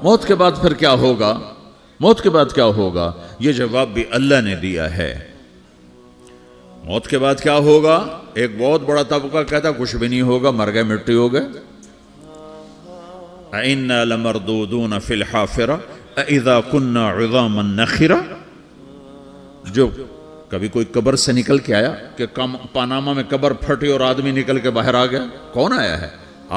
موت کے بعد پھر کیا ہوگا؟ موت کے بعد کیا ہوگا؟ یہ جواب بھی اللہ نے دیا ہے۔ موت کے بعد کیا ہوگا؟ ایک بہت بڑا طبقہ کہتا کچھ بھی نہیں ہوگا، مر گئے، مٹی ہو گئے۔ اِنَّا لَمَرْدُودُونَ فِي الْحَافِرَةِ اِذَا كُنَّا عِظَامًا نَخِرَةً۔ جو کبھی کوئی قبر سے نکل کے آیا کہ پاناما میں قبر پھٹی اور آدمی نکل کے باہر آ گیا؟ کون آیا ہے؟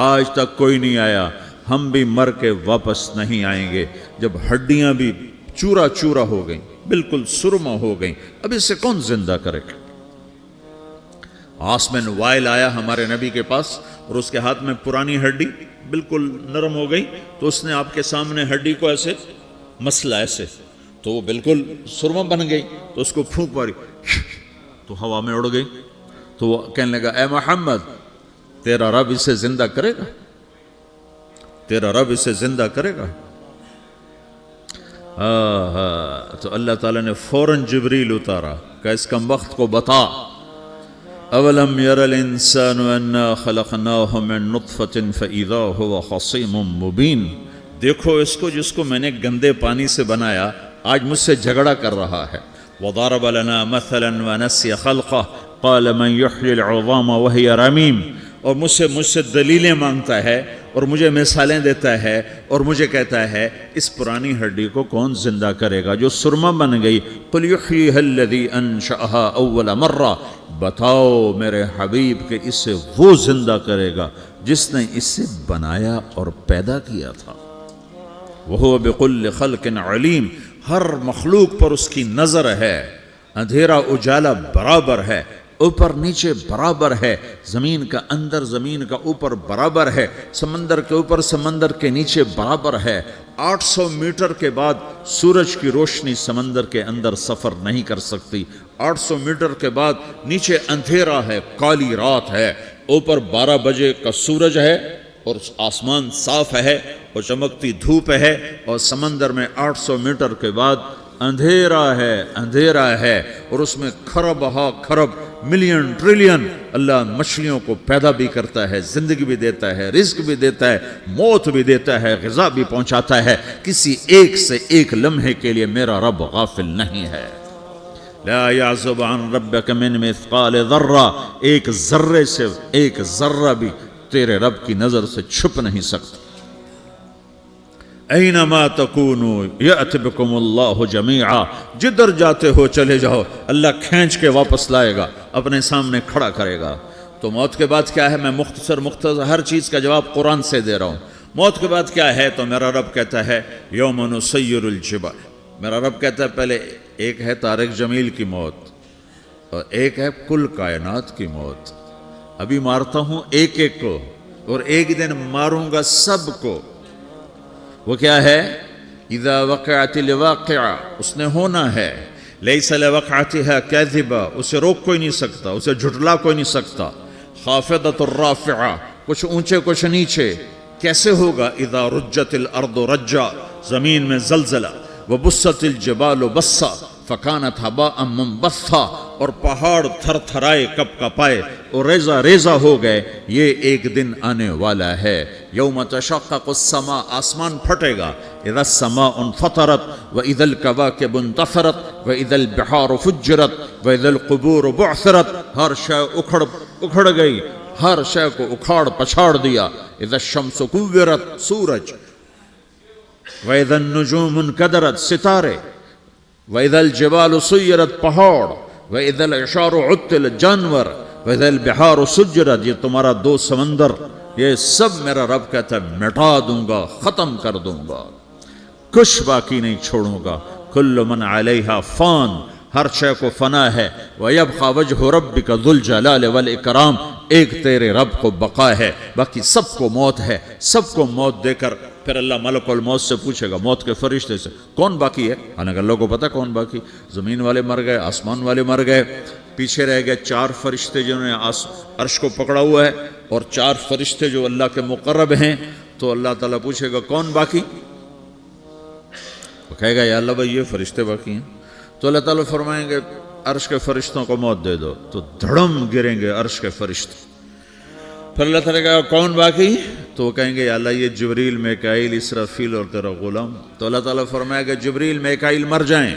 آج تک کوئی نہیں آیا۔ ہم بھی مر کے واپس نہیں آئیں گے۔ جب ہڈیاں بھی چورا چورا ہو گئیں، بالکل سرما ہو گئیں، اب اس سے کون زندہ کرے گا؟ عاص بن وائل آیا ہمارے نبی کے پاس اور اس کے ہاتھ میں پرانی ہڈی بالکل نرم ہو گئی، تو اس نے آپ کے سامنے ہڈی کو ایسے مسلا، ایسے، تو وہ بالکل سرما بن گئی، تو اس کو پھونک ماری تو ہوا میں اڑ گئی۔ تو وہ کہنے لگا اے محمد، تیرا رب اسے زندہ کرے گا؟ تیرا رب اسے زندہ کرے گا؟ تو اللہ تعالیٰ نے فوراً جبریل اتارا کہ اس کم وقت کو بتا، اولم یر الانسان انا خلقناہ من نطفة فاذا هو خصیم مبین۔ دیکھو اس کو جس کو میں نے گندے پانی سے بنایا، آج مجھ سے جھگڑا کر رہا ہے۔ وضرب لنا مثلا ونسی خلقہ قال من یحیی العظام وہی رمیم۔ اور مجھ سے دلیلیں مانگتا ہے اور مجھے مثالیں دیتا ہے اور مجھے کہتا ہے اس پرانی ہڈی کو کون زندہ کرے گا جو سرما بن گئی؟ قل یحییہا الذی انشأہا اول مرہ۔ بتاؤ میرے حبیب کہ اسے وہ زندہ کرے گا جس نے اسے بنایا اور پیدا کیا تھا۔ وہو بکل خلق علیم۔ ہر مخلوق پر اس کی نظر ہے، اندھیرا اجالا برابر ہے، اوپر نیچے برابر ہے، زمین کا اندر زمین کا اوپر برابر ہے، سمندر کے اوپر سمندر کے نیچے برابر ہے۔ 800 میٹر کے بعد سورج کی روشنی سمندر کے اندر سفر نہیں کر سکتی۔ 800 میٹر کے بعد نیچے اندھیرا ہے، کالی رات ہے، اوپر 12 بجے کا سورج ہے اور آسمان صاف ہے اور چمکتی دھوپ ہے، اور سمندر میں 800 میٹر کے بعد اندھیرا ہے اور اس میں کھرب ہا کھرب ملین ٹریلین اللہ مچھلیوں کو پیدا بھی کرتا ہے، زندگی بھی دیتا ہے، رزق بھی دیتا ہے، موت بھی دیتا ہے، غذا بھی پہنچاتا ہے۔ کسی ایک سے ایک لمحے کے لیے میرا رب غافل نہیں ہے۔ لا يعزب عن ربك من مثقال ذرہ، ایک ذرے سے ایک ذرہ بھی تیرے رب کی نظر سے چھپ نہیں سکتا۔ اینما تکونوا یأت بکم اللہ جمیعا، جدھر جاتے ہو چلے جاؤ، اللہ کھینچ کے واپس لائے گا، اپنے سامنے کھڑا کرے گا۔ تو موت کے بعد کیا ہے؟ میں مختصر ہر چیز کا جواب قرآن سے دے رہا ہوں۔ موت کے بعد کیا ہے؟ تو میرا رب کہتا ہے یوم نسیر الجبال۔ میرا رب کہتا ہے پہلے ایک ہے طارق جمیل کی موت اور ایک ہے کل کائنات کی موت۔ ابھی مارتا ہوں ایک ایک کو اور ایک دن ماروں گا سب کو۔ وہ کیا ہے؟ اذا وقعت الواقعہ، اس نے ہونا ہے۔ لیس لوقعتها کاذبہ، اسے روک کوئی نہیں سکتا، اسے جھٹلا کوئی نہیں سکتا۔ خافضۃ الرافعہ، کچھ اونچے کچھ نیچے۔ کیسے ہوگا؟ اذا رجت الارض رجا، زمین میں زلزلہ۔ وبست الجبال بسا فکانت ہباء منبثا، اور پہاڑ تھر تھرائے کپ کپائے اور ریزہ ریزہ ہو گئے۔ یہ ایک دن آنے والا ہے۔ یوم تشقق السماء، آسمان پھٹے گا۔ اذا السماء انفطرت واذا الكواكب انتثرت واذا البحار فجرت واذا القبور بعثرت، ہر شے اکھڑ گئی، ہر شے کو اکھاڑ پچھاڑ دیا۔ اذا الشمس كورت، سورج۔ واذا النجوم انكدرت، ستارے۔ وَإِذَا الْجِبَالُ سُيِّرَتْ، پہاڑ۔ وَإِذَا الْعِشَارُ عُطِّلَتْ، جانور۔ وَإِذَا الْبِحَارُ سُجِّرَتْ، یہ تمہارا دو سمندر، یہ سب میرا رب کہتا ہے مٹا دوں گا، ختم کر دوں گا، کچھ باقی نہیں چھوڑوں گا۔ كُلُّ مَنْ عَلَيْهَا فان، ہر شے کو فنا ہے۔ وَيَبْقَى وَجْهُ رَبِّكَ ذُو الْجَلَالِ وَالْإِكْرَامِ، ایک تیرے رب کو بقا ہے، باقی سب کو موت ہے۔ سب کو موت دے کر پھر اللہ ملک الموت سے پوچھے گا، موت کے فرشتے سے، کون باقی ہے؟ حالانکہ اللہ کو پتہ کون باقی۔ زمین والے مر گئے، آسمان والے مر گئے، پیچھے رہ گئے 4 فرشتے جنہوں نے عرش کو پکڑا ہوا ہے، اور 4 فرشتے جو اللہ کے مقرب ہیں۔ تو اللہ تعالیٰ پوچھے گا کون باقی؟ وہ کہے گا یا اللہ بھائی یہ فرشتے باقی ہیں۔ تو اللہ تعالیٰ فرمائیں گے عرش کے فرشتوں کو موت دے دو، تو دھڑم گریں گے عرش کے فرشتے۔ پھر اللہ تعالیٰ کہا کون باقی؟ تو وہ کہیں گے یا اللہ یہ جبریل میکائیل اسرافیل اور تیرا غلام. تو اللہ تعالیٰ فرمائے گا جبریل میکائیل مر جائیں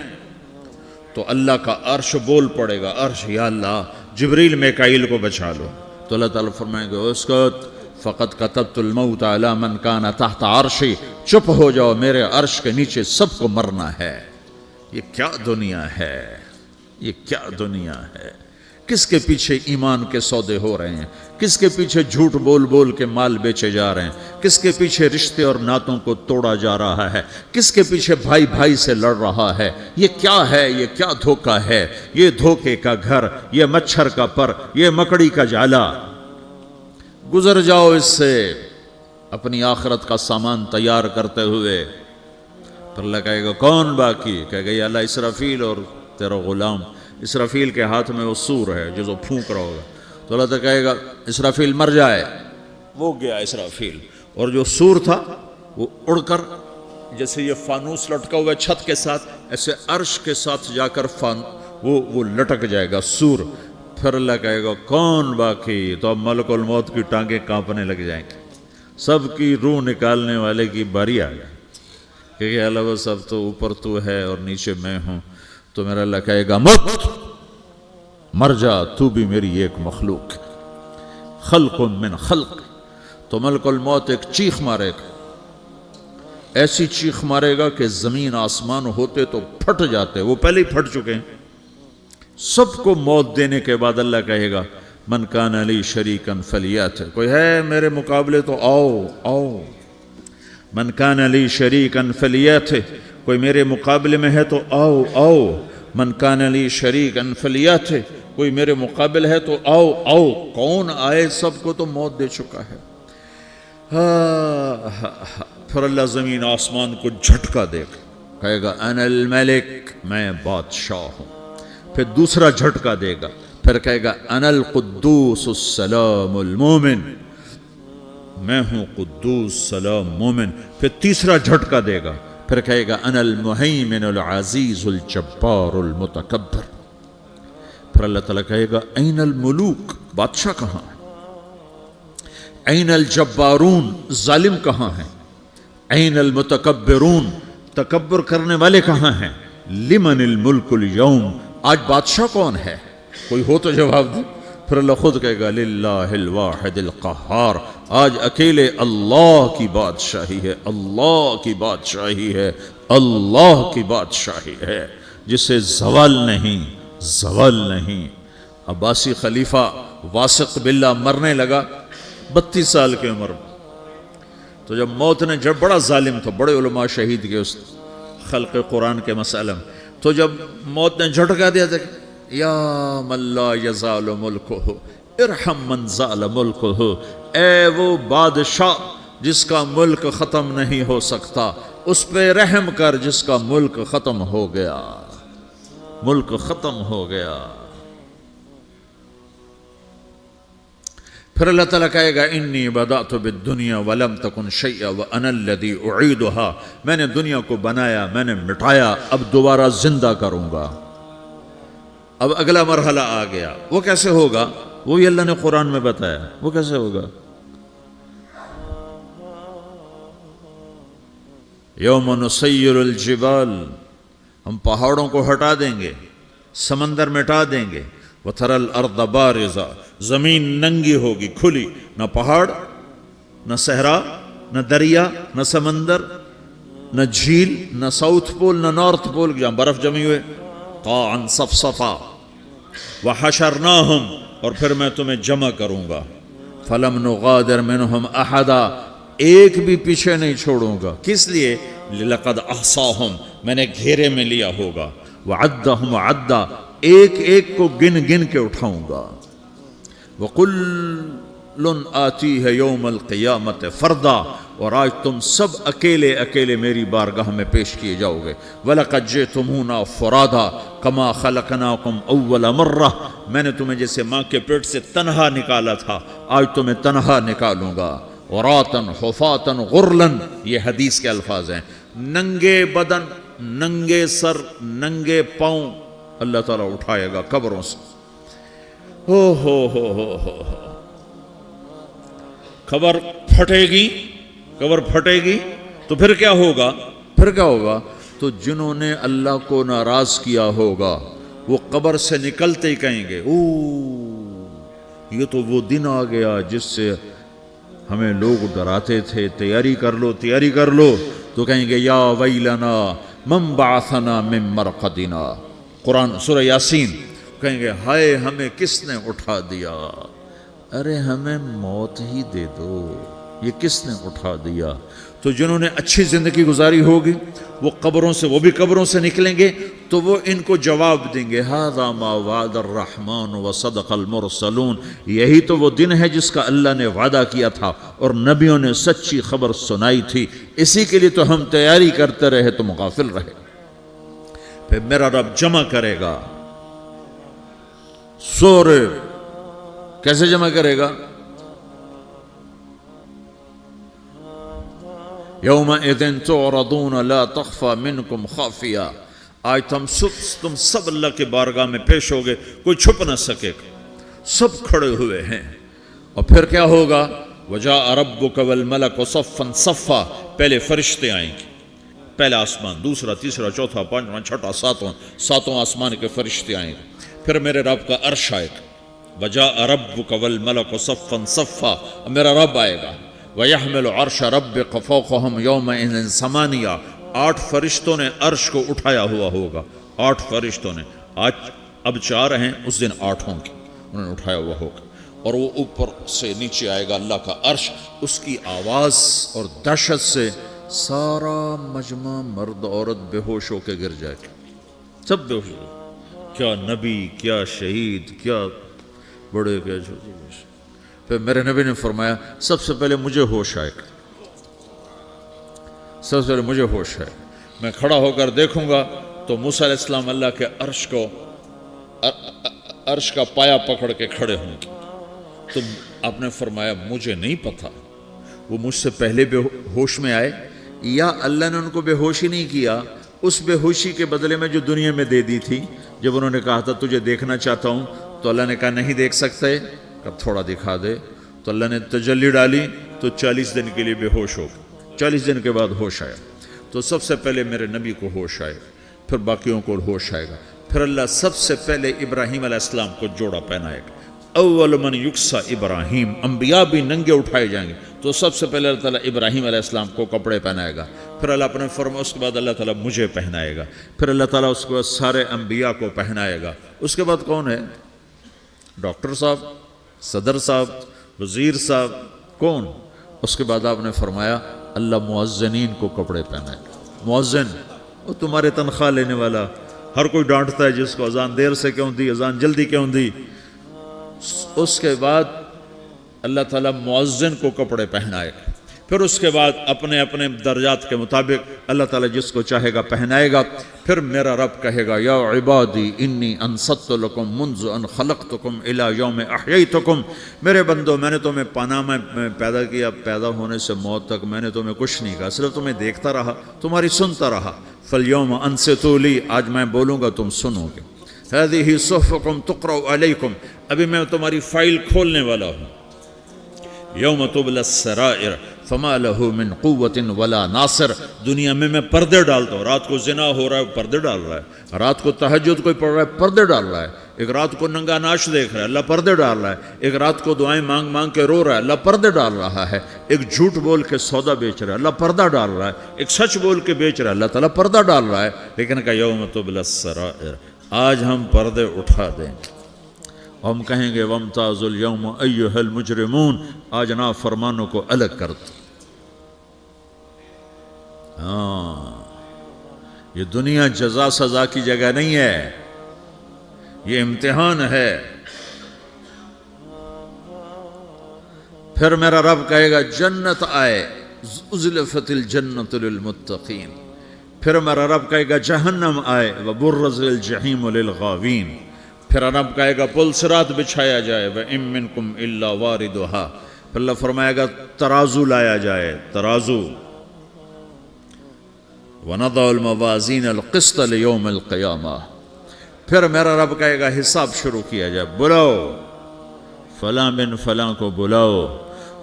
تو اللہ کا عرش بول پڑے گا, عرش یا اللہ جبریل میکائیل کو بچا لو. تو اللہ تعالیٰ فرمائے گا اسکت فقط کتبت الموت علی من کان تحت عرشی, چپ ہو جاؤ میرے عرش کے نیچے سب کو مرنا ہے. یہ کیا دنیا ہے, یہ کیا دنیا ہے. کس کے پیچھے ایمان کے سودے ہو رہے ہیں, کس کے پیچھے جھوٹ بول بول کے مال بیچے جا رہے ہیں, کس کے پیچھے رشتے اور ناتوں کو توڑا جا رہا ہے, کس کے پیچھے بھائی بھائی سے لڑ رہا ہے. یہ کیا ہے, یہ کیا دھوکہ ہے, یہ دھوکے کا گھر, یہ مچھر کا پر, یہ مکڑی کا جالا. گزر جاؤ اس سے اپنی آخرت کا سامان تیار کرتے ہوئے. پھر اللہ کہے گا کون باقی, کہے گا یا اللہ اسرافیل اور تیرا غلام. اسرافیل کے ہاتھ میں وہ سور ہے جو پھونک رہا ہوگا. تو اللہ تعالیٰ کہے گا اسرافیل مر جائے, وہ گیا اسرافیل. اور جو سور تھا وہ اڑ کر جیسے یہ فانوس لٹکا ہوا ہے چھت کے ساتھ, ایسے عرش کے ساتھ جا کر وہ لٹک جائے گا سور. پھر اللہ کہے گا کون باقی, تو اب ملک الموت کی ٹانگیں کانپنے لگ جائیں گے. سب کی روح نکالنے والے کی باری آ گئی کہ اللہ وہ سب تو اوپر تو ہے اور نیچے میں ہوں. تو میرا اللہ کہے گا مت, مر جا, تو بھی میری ایک مخلوق, خلق من خلق. تو ملک الموت ایک چیخ مارے گا, ایسی چیخ مارے گا کہ زمین آسمان ہوتے تو پھٹ جاتے, وہ پہلے ہی پھٹ چکے ہیں. سب کو موت دینے کے بعد اللہ کہے گا من کان لی شریکا فلیات, کوئی ہے میرے مقابلے تو آؤ آؤ. من کان لی شریکا فلیات, کوئی میرے مقابلے میں ہے تو آؤ آؤ. من کان لی شریکا فلیات, کوئی میرے مقابل ہے تو آؤ آؤ. کون آئے, سب کو تو موت دے چکا ہے. پھر اللہ زمین آسمان کو جھٹکا دے گا, کہے گا انا الملک, میں بادشاہ ہوں. پھر دوسرا جھٹکا دے گا, پھر کہے گا انا القدوس السلام المومن, میں ہوں قدوس سلام مومن. پھر تیسرا جھٹکا دے گا, پھر کہے گا انا المہیمن العزیز الجبار المتکبر. پھر اللہ تعالیٰ کہے گا این الملوک, بادشاہ کہاں ہے؟ این الجبارون, ظالم کہاں ہیں؟ این المتکبرون, تکبر کرنے والے کہاں ہیں؟ لمن الملک اليوم, آج بادشاہ کون ہے؟ کوئی ہو تو جواب دے. پھر اللہ خود کہے گا للہ الواحد القہار, آج اکیلے اللہ کی بادشاہی ہے, اللہ کی بادشاہی ہے, اللہ کی بادشاہی ہے جسے زوال نہیں, زوال نہیں. عباسی خلیفہ واثق باللہ مرنے لگا 32 سال کی عمر میں. تو جب موت نے, جب بڑا ظالم تھا, بڑے علماء شہید کے اس خلق قرآن کے مسئلہ میں, تو جب موت نے جھٹکا دیا تھا یا من لا یزال ملکہ ارحم من زال ملکہ, اے وہ بادشاہ جس کا ملک ختم نہیں ہو سکتا, اس پہ رحم کر جس کا ملک ختم ہو گیا, ملک ختم ہو گیا. پھر اللہ تعالیٰ کہے گا انی بدأت بالدنیا ولم تکن شیئا وانا الذی اعیدها, میں نے دنیا کو بنایا, میں نے مٹایا, اب دوبارہ زندہ کروں گا. اب اگلا مرحلہ آ گیا, وہ کیسے ہوگا؟ وہی اللہ نے قرآن میں بتایا. وہ کیسے ہوگا؟ یوم نسیر الجبال, ہم پہاڑوں کو ہٹا دیں گے, سمندر مٹا دیں گے. وَتَرَى الْأَرْضَ بَارِزَةً, زمین ننگی ہوگی, کھلی, نہ پہاڑ, نہ صحرا, نہ دریا, نہ سمندر, نہ جھیل, نہ ساؤتھ پول, نہ نارتھ پول جہاں برف جمی ہوئے. قَاعًا صَفْصَفًا وَحَشَرْنَاهُمْ, اور پھر میں تمہیں جمع کروں گا. فَلَمْ نُغَادِرْ مِنْهُمْ أَحَدًا, ایک بھی پیچھے نہیں چھوڑوں گا. کس لیے؟ لَقَدْ أَحْصَاهُمْ, میں نے گھیرے میں لیا ہوگا. وَعَدَّهُمْ عَدًّا, ایک ایک کو گن گن کے اٹھاؤں گا. وَقُلٌّ آتِيهَ يَوْمَ الْقِيَامَةِ فَرْدًا, اور آج تم سب اکیلے اکیلے میری بارگاہ میں پیش کیے جاؤ گے. وَلَقَدْ جِئْتُمُونَا فُرَادًا كَمَا خَلَقْنَاكُمْ أَوَّلَ مَرَّةٍ, میں نے تمہیں جیسے ماں کے پیٹ سے تنہا نکالا تھا, آج تمہیں تنہا نکالوں گا. عُرَاةً حُفَاةً غُرْلًا, یہ حدیث کے الفاظ ہیں. ننگے بدن, ننگے سر, ننگے پاؤں اللہ تعالیٰ اٹھائے گا قبروں سے. ہو قبر پھٹے گی تو پھر کیا ہوگا؟ تو جنہوں نے اللہ کو ناراض کیا ہوگا وہ قبر سے نکلتے ہی کہیں گے یہ تو وہ دن آ گیا جس سے ہمیں لوگ ڈراتے تھے، تیاری کر لو تو کہیں گے یا ویلنا من بعثنا من مرقدنا، قرآن سورہ یاسین، کہیں گے ہائے ہمیں کس نے اٹھا دیا، ارے ہمیں موت ہی دے دو، یہ کس نے اٹھا دیا؟ تو جنہوں نے اچھی زندگی گزاری ہوگی وہ بھی قبروں سے نکلیں گے تو وہ ان کو جواب دیں گے ھذا ما وعد الرحمن وصدق المرسلون، یہی تو وہ دن ہے جس کا اللہ نے وعدہ کیا تھا اور نبیوں نے سچی خبر سنائی تھی، اسی کے لیے تو ہم تیاری کرتے رہے، تم غافل رہے۔ پھر میرا رب جمع کرے گا سورے، کیسے جمع کرے گا؟ یومئذ تعرضون لا تخفى منکم خافیہ، آج تم سب اللہ کے بارگاہ میں پیش ہوگے، کوئی چھپ نہ سکے گا، سب کھڑے ہوئے ہیں۔ اور پھر کیا ہوگا؟ وجاء ربک والملک صفا صفا، پہلے فرشتے آئیں گے، پہلا آسمان، دوسرا، تیسرا، چوتھا، پانچواں، چھٹا، ساتواں آسمان کے فرشتے آئیں گے، پھر میرے رب کا عرش آئے گا، وجاء ربک والملک صفا صفا، میرا رب آئے گا، وَيَحْمِلُ عَرْشَ رَبِّكَ فَوْقَهُمْ يَوْمَئِذٍ ثَمَانِيَةٌ، 8 فرشتوں نے عرش کو اٹھایا ہوا ہوگا، 8 فرشتوں نے، آج اب 4 ہیں، اس دن 8 ہوں گے، انہوں نے اٹھایا ہوا ہوگا، اور وہ اوپر سے نیچے آئے گا اللہ کا عرش، اس کی آواز اور دہشت سے سارا مجمع مرد عورت بے ہوش ہو کے گر جائے گا، سب بے ہوش ہو، کیا نبی، کیا شہید، کیا بڑے، کیا چھوٹے۔ پھر میرے نبی نے فرمایا سب سے پہلے مجھے ہوش آئے گا، سب سے پہلے مجھے ہوش ہے، میں کھڑا ہو کر دیکھوں گا تو موسیٰ علیہ السلام اللہ کے عرش کا پایا پکڑ کے کھڑے ہوں گے۔ تو آپ نے فرمایا مجھے نہیں پتا وہ مجھ سے پہلے بے ہوش میں آئے یا اللہ نے ان کو بے ہوشی نہیں کیا، اس بے ہوشی کے بدلے میں جو دنیا میں دے دی تھی، جب انہوں نے کہا تھا تجھے دیکھنا چاہتا ہوں تو اللہ نے کہا نہیں دیکھ سکتے، اب تھوڑا دکھا دے، تو اللہ نے تجلی ڈالی تو 40 دن کے لیے بے ہوش ہو گئے، 40 دن کے بعد ہوش آیا۔ تو سب سے پہلے میرے نبی کو ہوش آئے، پھر باقیوں کو ہوش آئے گا، پھر اللہ سب سے پہلے ابراہیم علیہ السلام کو جوڑا پہنائے گا، اول من یکسا ابراہیم، انبیاء بھی ننگے اٹھائے جائیں گے، تو سب سے پہلے اللہ تعالیٰ ابراہیم علیہ السلام کو کپڑے پہنائے گا، پھر اللہ اپنے فرما، اس کے بعد اللہ تعالیٰ مجھے پہنائے گا، پھر اللہ تعالیٰ اس کے بعد سارے انبیاء کو پہنائے گا۔ اس کے بعد کون ہے؟ ڈاکٹر صاحب، صدر صاحب، وزیر صاحب، کون؟ اس کے بعد آپ نے فرمایا اللہ مؤذنین کو کپڑے پہنائے گا۔ مؤذن وہ تمہارے تنخواہ لینے والا، ہر کوئی ڈانٹتا ہے جس کو اذان دیر سے کیوں دی، اذان جلدی کیوں دی۔ اس کے بعد اللہ تعالیٰ مؤذن کو کپڑے پہنائے گا، پھر اس کے بعد اپنے اپنے درجات کے مطابق اللہ تعالیٰ جس کو چاہے گا پہنائے گا۔ پھر میرا رب کہے گا یا عبادی انی انصت لکم منذ ان خلقتکم الی یوم احییتکم، میرے بندو میں نے تمہیں پاناما میں پیدا کیا، پیدا ہونے سے موت تک میں نے تمہیں کچھ نہیں کہا، صرف تمہیں دیکھتا رہا، تمہاری سنتا رہا۔ فالیوم انصتوا لی، آج میں بولوں گا تم سنو گے۔ ہذہ صحفکم تقرأ علیکم، ابھی میں تمہاری فائل کھولنے والا ہوں۔ یوم تبلی السرائر فما لہ من قوت ولا ناصر، دنیا میں پردے ڈالتا ہوں، رات کو زنا ہو رہا ہے پردے ڈال رہا ہے، رات کو تہجد کوئی پڑھ رہا ہے پردے ڈال رہا ہے، ایک رات کو ننگا ناچ دیکھ رہا ہے اللہ پردے ڈال رہا ہے، ایک رات کو دعائیں مانگ مانگ کے رو رہا ہے اللہ پردے ڈال رہا ہے، ایک جھوٹ بول کے سودا بیچ رہا ہے اللہ پردہ ڈال رہا ہے، ایک سچ بول کے بیچ رہا ہے اللہ تعالیٰ پردہ ڈال رہا ہے۔ لیکن کہ یوم تبلی السرائر، آج ہم پردے اٹھا دیں گے، ہم کہیں گے وامتازوا اليوم ایھا المجرمون، آج نافرمانوں کو الگ کر دو۔ ہاں، یہ دنیا جزا سزا کی جگہ نہیں ہے، یہ امتحان ہے۔ پھر میرا رب کہے گا جنت آئے، ازلفت الجنت للمتقین، پھر میرا رب کہے گا جہنم آئے، وبرز الجحیم للغاوین، پھر رب کہے گا پل صراط بچھایا جائے، وَإِن مِّنكُمْ إِلَّا وَارِدُهَا، پھر اللہ فرمائے گا ترازو لایا جائے، ترازو، وَنَضَعُ الْمَوَازِينَ الْقِسْطَ لِيَوْمِ الْقِيَامَةِ، پھر میرا رب کہے گا حساب شروع کیا جائے، بلاؤ فلاں بن فلاں کو بلاؤ،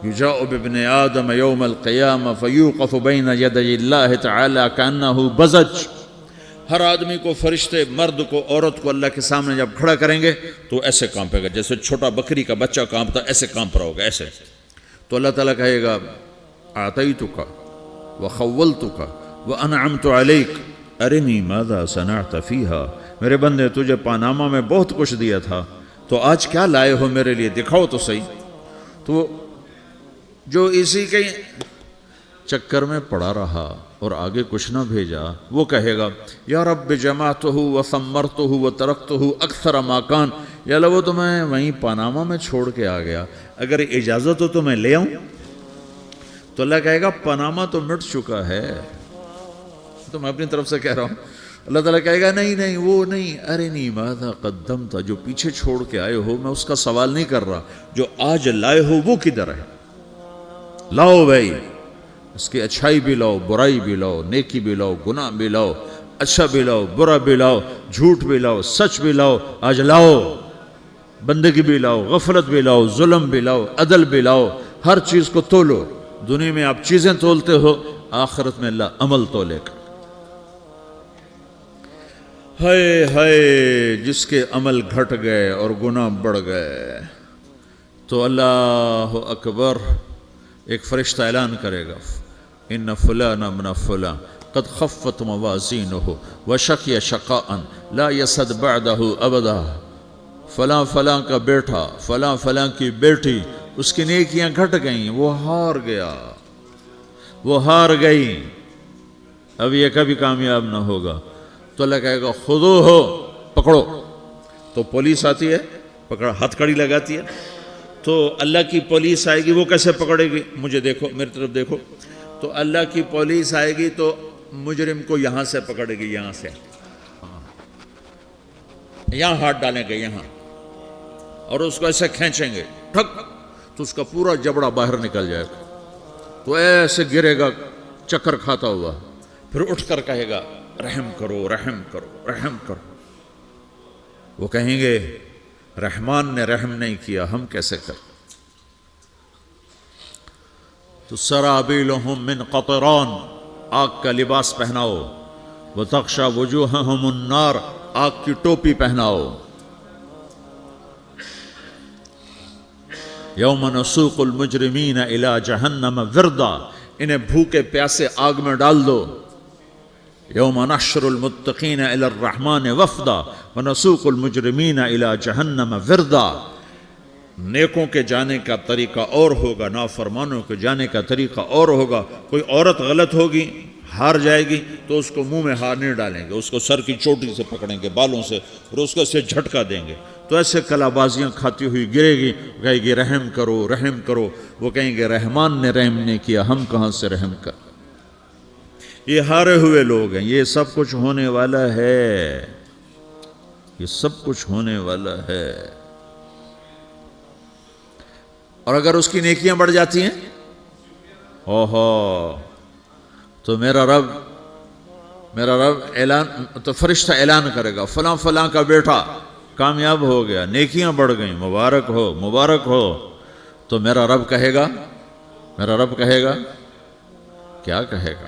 یجاء بابن آدم یوم القیامہ فیوقف بین یدی اللہ تعالی کانہ بزج، ہر آدمی کو، فرشتے، مرد کو، عورت کو اللہ کے سامنے جب کھڑا کریں گے تو ایسے کانپے گا جیسے چھوٹا بکری کا بچہ کانپتا، ایسے کانپ رہا ہوگا ایسے. تو اللہ تعالیٰ کہے گا اعطیتک وخولتک وانعمت علیک ارنی ماذا صنعت فیہا، میرے بندے تجھے پاناما میں بہت کچھ دیا تھا، تو آج کیا لائے ہو میرے لیے، دکھاؤ تو صحیح. تو جو اسی کے چکر میں پڑا رہا اور آگے کچھ نہ بھیجا، وہ کہے گا یا رب جمعتہ وثمرتہ وترکتہ اکثر ما کان، یا اللہ وہ تو میں وہیں پاناما میں چھوڑ کے آ گیا، اگر اجازت ہو تو میں لے آؤں. تو اللہ کہے گا پاناما تو مٹ چکا ہے، تو میں اپنی طرف سے کہہ رہا ہوں. اللہ تعالیٰ کہے گا نہیں نہیں وہ نہیں، ارنی ماذا قدمت، جو پیچھے چھوڑ کے آئے ہو میں اس کا سوال نہیں کر رہا، جو آج لائے ہو وہ کدھر ہے، لاؤ بھائی، اس کی اچھائی بھی لاؤ، برائی بھی لاؤ، نیکی بھی لاؤ، گناہ بھی لاؤ، اچھا بھی لاؤ، برا بھی لاؤ، جھوٹ بھی لاؤ، سچ بھی لاؤ، آج لاؤ. بندگی بھی لاؤ، غفلت بھی لاؤ، ظلم بھی لاؤ، عدل بھی لاؤ، ہر چیز کو تولو. دنیا میں آپ چیزیں تولتے ہو، آخرت میں اللہ عمل تولے گا. ہائے ہائے جس کے عمل گھٹ گئے اور گناہ بڑھ گئے، تو اللہ اکبر، ایک فرشتہ اعلان کرے گا ان فلان ابن فلان قد خفت موازینہ وشقی شقاء لا یسد بعدہ ابدا، فلاں فلاں کا بیٹا، فلاں فلاں کی بیٹی، اس کی نیکیاں گھٹ گئیں، وہ ہار گیا، وہ ہار گئی، اب یہ کبھی کامیاب نہ ہوگا. تو اللہ کہے گا خودو ہو، پکڑو. تو پولیس آتی ہے، پکڑا، ہتھ کڑی لگاتی ہے. تو اللہ کی پولیس آئے گی، وہ کیسے پکڑے گی، مجھے دیکھو، میری طرف دیکھو. تو اللہ کی پولیس آئے گی تو مجرم کو یہاں سے پکڑے گی، یہاں سے، یہاں ہاتھ ڈالیں گے یہاں، اور اس کو ایسے کھینچیں گے، ٹھک، تو اس کا پورا جبڑا باہر نکل جائے گا. تو ایسے گرے گا چکر کھاتا ہوا، پھر اٹھ کر کہے گا رحم کرو، رحم کرو، رحم کرو. وہ کہیں گے رحمان نے رحم نہیں کیا، ہم کیسے کریں. تو سرابیلہم من قطران، آگ کا لباس پہناؤ، وتغشا وجوہہم النار، آگ کی ٹوپی پہناؤ. یوم نسوق المجرمین الی جہنم وردا، انہیں بھوکے پیاسے آگ میں ڈال دو. یوم نحشر المتقین الی الرحمن وفدا ونسوق المجرمین الی جہنم وردا. نیکوں کے جانے کا طریقہ اور ہوگا، نافرمانوں کے جانے کا طریقہ اور ہوگا. کوئی عورت غلط ہوگی، ہار جائے گی، تو اس کو منہ میں ہار نہیں ڈالیں گے، اس کو سر کی چوٹی سے پکڑیں گے، بالوں سے، اور اس کو سے جھٹکا دیں گے. تو ایسے کلا بازیاں کھاتی ہوئی گرے گی، کہے گی رحم کرو، رحم کرو. وہ کہیں گے رحمان نے رحم نہیں کیا، ہم کہاں سے رحم کر. یہ ہارے ہوئے لوگ ہیں. یہ سب کچھ ہونے والا ہے، یہ سب کچھ ہونے والا ہے. اور اگر اس کی نیکیاں بڑھ جاتی ہیں، اوہو، تو میرا رب اعلان، تو فرشتہ اعلان کرے گا فلاں فلاں کا بیٹا کامیاب ہو گیا، نیکیاں بڑھ گئیں، مبارک ہو، مبارک ہو. تو میرا رب کہے گا کیا کہے گا،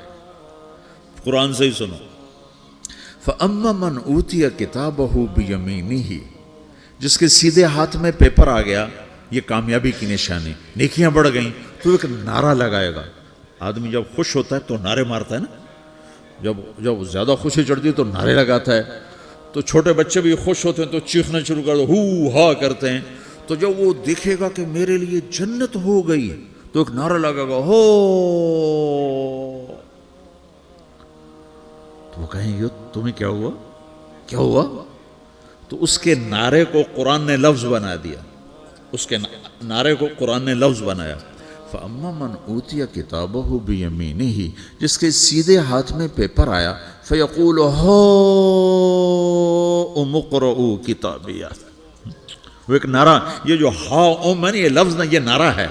قرآن سے ہی سنو. فَأَمَّا مَنْ أُوتِيَ كِتَابَهُ بِيَمِينِهِ، جس کے سیدھے ہاتھ میں پیپر آ گیا، یہ کامیابی کی نشانی، نیکیاں بڑھ گئیں. تو ایک نعرہ لگائے گا. آدمی جب خوش ہوتا ہے تو نعرے مارتا ہے نا، جب زیادہ خوشی چڑھتی ہے تو نعرے لگاتا ہے. تو چھوٹے بچے بھی خوش ہوتے ہیں تو چیخنا شروع کر دو، ہو ہا کرتے ہیں. تو جب وہ دیکھے گا کہ میرے لیے جنت ہو گئی، تو ایک نعرہ لگے گا، ہو. تو وہ کہیں گے تمہیں کیا ہوا، کیا ہوا. تو اس کے نعرے کو قرآن نے لفظ بنا دیا، اس کے نعرے کو قرآن نے لفظ بنایا. فَأَمَّا مَنْ أُوتِيَ كِتَابَهُ بِيَمِينِهِ، جس کے سیدھے ہاتھ میں پیپر آیا، فَيَقُولُ هَاؤْمُ اقْرَءُوا كِتَابِيَهْ. وہ ایک نعرہ، یہ جو ہا میں یہ لفظ نہ، یہ نعرہ ہے.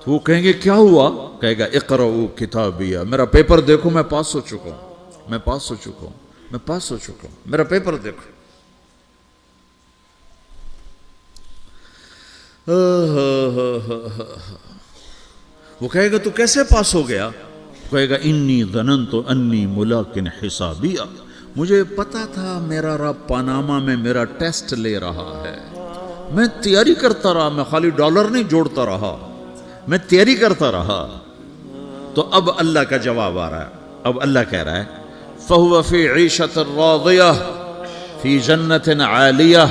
تو وہ کہیں گے کیا ہوا، کہے گا اقرؤوا کتابیہ، میرا پیپر دیکھو، میں پاس ہو چکا ہوں، میں پاس ہو چکا ہوں، میں پاس ہو چکا ہوں، میرا پیپر دیکھو. وہ کہے گا تو کیسے پاس ہو گیا؟ کہے گا انی ظننت انی ملاقن حسابیہ، مجھے پتا تھا میرا رب پاناما میں میرا ٹیسٹ لے رہا ہے، میں تیاری کرتا رہا، میں خالی ڈالر نہیں جوڑتا رہا، میں تیاری کرتا رہا۔ تو اب اللہ کا جواب آ رہا ہے، اب اللہ کہہ رہا ہے فَهُوَ فِي عِيشَةٍ رَاضِيَةٍ فِي جَنَّةٍ عَالِيَةٍ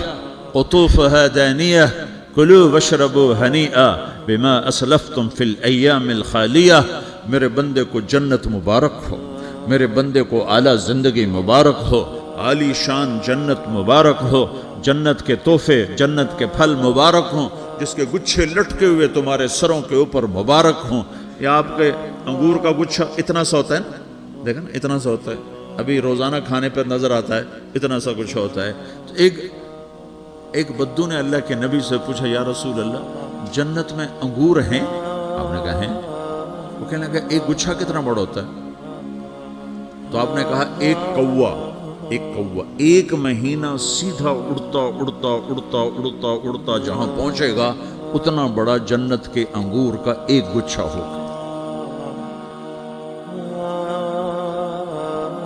قُطُوفُهَا دَانِيَةٌ كُلُوا وَاشْرَبُوا هَنِيئًا بِمَا أَسْلَفْتُمْ فِي الْأَيَّامِ الْخَالِيَةِ، میرے بندے کو جنت مبارک ہو، میرے بندے کو اعلیٰ زندگی مبارک ہو، عالی شان جنت مبارک ہو، جنت کے تحفے، جنت کے پھل مبارک ہوں، جس کے گچھے لٹکے ہوئے تمہارے سروں کے اوپر مبارک ہوں۔ یا آپ کے انگور کا گچھا اتنا سا ہوتا ہے نا، دیکھیں نا اتنا سا ہوتا ہے، ابھی روزانہ کھانے پر نظر آتا ہے، اتنا سا گچھا ہوتا ہے۔ تو ایک بدو نے اللہ کے نبی سے پوچھا یا رسول اللہ جنت میں انگور ہیں؟ آپ نے کہا ہیں۔ وہ کہنے لگا ایک گچھا کتنا بڑا ہوتا ہے؟ تو آپ نے کہا ایک کوا ایک مہینہ سیدھا اڑتا اڑتا اڑتا اڑتا اڑتا جہاں پہنچے گا اتنا بڑا جنت کے انگور کا ایک گچھا ہوگا۔